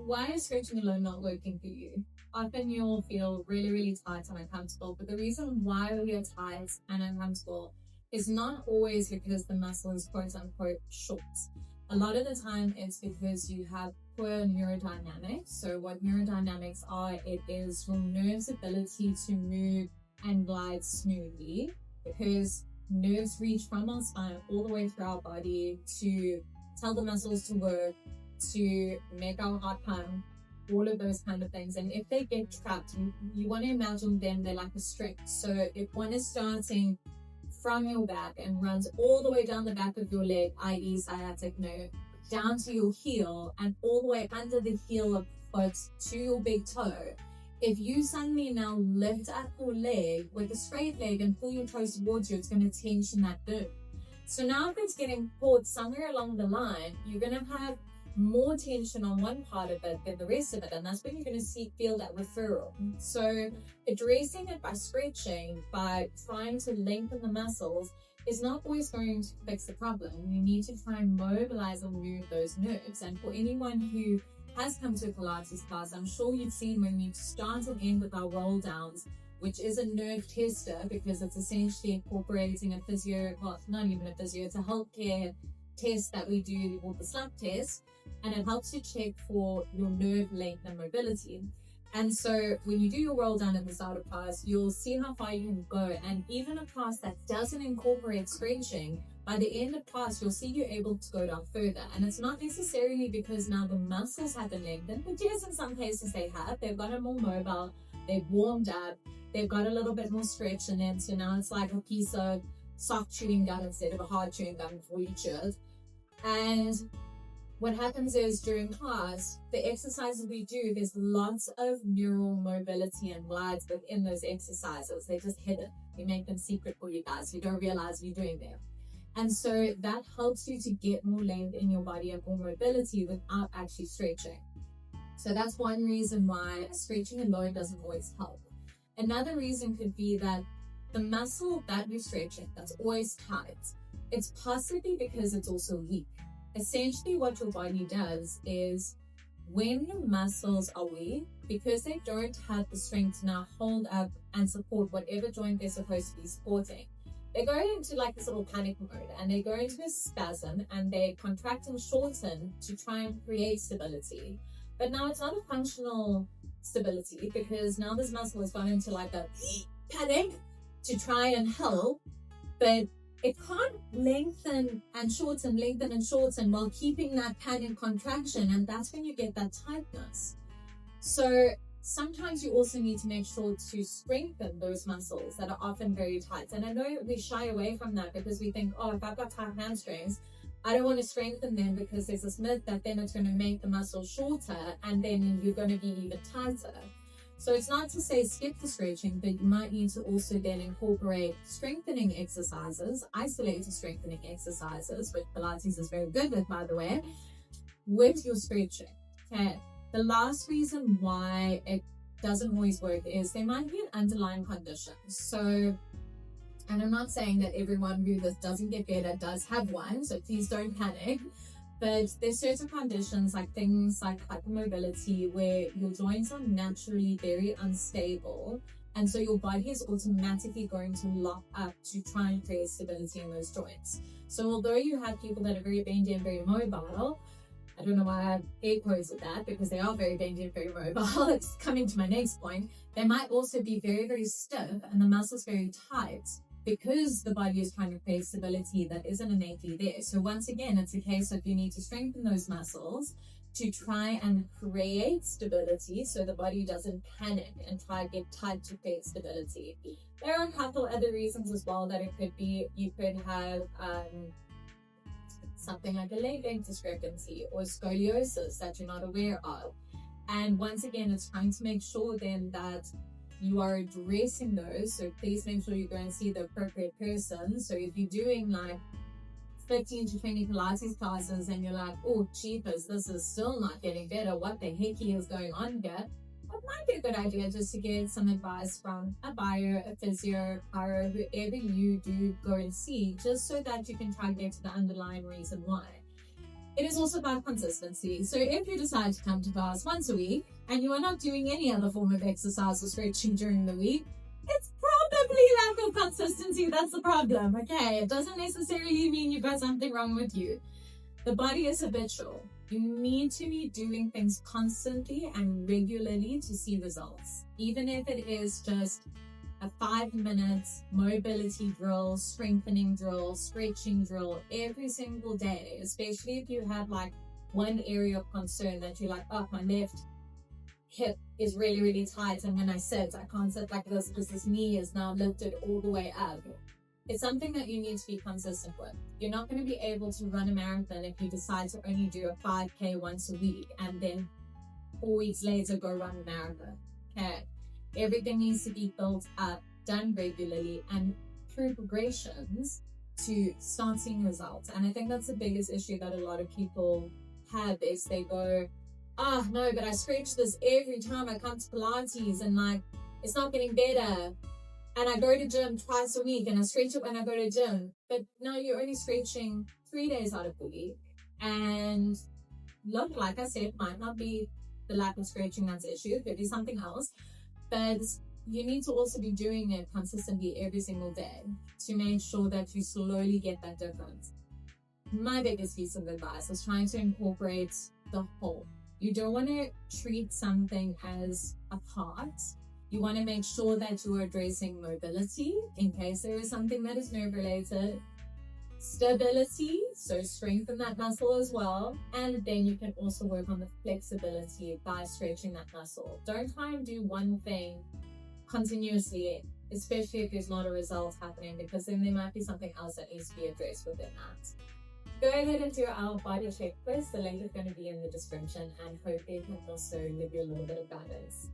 why is stretching alone not working for you? Often you'll feel really, really tight and uncomfortable, but the reason why we are tight and uncomfortable is not always because the muscle is quote unquote short. A lot of the time it's because you have poor neurodynamics. So what neurodynamics are, it is your nerve's ability to move and glide smoothly, because nerves reach from our spine all the way through our body to tell the muscles to work, to make our heart pump, all of those kind of things. And if they get trapped, you want to imagine them, they're like a string. So if one is starting from your back and runs all the way down the back of your leg, i.e. sciatic nerve, down to your heel and all the way under the heel of foot to your big toe, if you suddenly now lift up your leg with a straight leg and pull your toes towards you, it's going to tension that nerve. So now if it's getting caught somewhere along the line, you're going to have more tension on one part of it than the rest of it, and that's when you're going to feel that referral. So addressing it by stretching, by trying to lengthen the muscles, is not always going to fix the problem. You need to try and mobilize and move those nerves. And for anyone who has come to a Pilates class, I'm sure you've seen when we start again with our roll downs, which is a nerve tester, because it's essentially incorporating a physio, well, not even a physio, it's a healthcare test that we do called the slump test, and it helps you check for your nerve length and mobility. And so when you do your roll down at the start of class, you'll see how far you can go. And even a class that doesn't incorporate stretching, by the end of class, you'll see you're able to go down further. And it's not necessarily because now the muscles have been lengthened, but yes, in some cases they have. They've got it more mobile, they've warmed up, they've got a little bit more stretch in it. So now it's like a piece of soft chewing gum instead of a hard chewing gum before you chew it. And what happens is during class, the exercises we do, there's lots of neural mobility and glides within those exercises. They just hidden. We make them secret for you guys. You don't realize you're doing them. And so that helps you to get more length in your body and more mobility without actually stretching. So that's one reason why stretching alone doesn't always help. Another reason could be that the muscle that you're stretching, that's always tight, it's possibly because it's also weak. Essentially what your body does is when your muscles are weak, because they don't have the strength to now hold up and support whatever joint they're supposed to be supporting, they go into like this little panic mode and they go into a spasm and they contract and shorten to try and create stability. But now it's not a functional stability, because now this muscle has gone into like a panic to try and help, but it can't lengthen and shorten while keeping that panic contraction, and that's when you get that tightness. So sometimes you also need to make sure to strengthen those muscles that are often very tight. And I know we shy away from that because we think, oh, if I've got tight hamstrings, I don't want to strengthen them, because there's this myth that then it's going to make the muscle shorter and then you're going to be even tighter. So it's not to say skip the stretching, but you might need to also then incorporate strengthening exercises, isolated strengthening exercises, which Pilates is very good with, by the way, with your stretching. Okay. The last reason why it doesn't always work is there might be an underlying condition. So, and I'm not saying that everyone who this doesn't get better does have one, so please don't panic. But there's certain conditions, like things like hypermobility, where your joints are naturally very unstable, and so your body is automatically going to lock up to try and create stability in those joints. So although you have people that are very bendy and very mobile, I don't know why I have air quotes with that, because they are very bendy and very mobile. It's coming to my next point. They might also be very, very stiff and the muscles very tight, because the body is trying to create stability that isn't innately there. So once again, it's a case of you need to strengthen those muscles to try and create stability so the body doesn't panic and try to get tight to create stability. There are a couple other reasons as well that it could be. You could have something like a leg length discrepancy or scoliosis that you're not aware of. And once again, it's trying to make sure then that you are addressing those. So please make sure you go and see the appropriate person. So if you're doing like 15 to 20 Pilates classes and you're like, oh, jeepers, this is still not getting better, what the heck is going on here? It might be a good idea just to get some advice from a bio, a physio, chiro, whoever you do go and see, just so that you can try to get to the underlying reason why. it is also about consistency. So if you decide to come to class once a week and you are not doing any other form of exercise or stretching during the week, it's probably lack of consistency that's the problem, okay? It doesn't necessarily mean you've got something wrong with you. The body is habitual. You need to be doing things constantly and regularly to see results. Even if it is just a 5-minute mobility drill, strengthening drill, stretching drill every single day, especially if you have like one area of concern that you're like, oh, my left hip is really, really tight, and when I sit, I can't sit like this because this knee is now lifted all the way up. It's something that you need to be consistent with. You're not going to be able to run a marathon if you decide to only do a 5K once a week and then 4 weeks later go run a marathon. Okay. Everything needs to be built up, done regularly, and through progressions to start seeing results. And I think that's the biggest issue that a lot of people have is they go, no, but I stretch this every time I come to Pilates and like, it's not getting better. And I go to gym twice a week and I stretch it when I go to gym. But no, you're only stretching 3 days out of the week. And look, like I said, might not be the lack of stretching that's the issue. It could be something else. But you need to also be doing it consistently every single day to make sure that you slowly get that difference. My biggest piece of advice is trying to incorporate the whole. You don't want to treat something as a part. You want to make sure that you are addressing mobility in case there is something that is nerve related, stability, so strengthen that muscle as well, and then you can also work on the flexibility by stretching that muscle. Don't try and do one thing continuously, especially if there's not a result happening, because then there might be something else that needs to be addressed within that. Go ahead and do our body checklist. The link is going to be in the description, and hopefully it can also give you a little bit of guidance.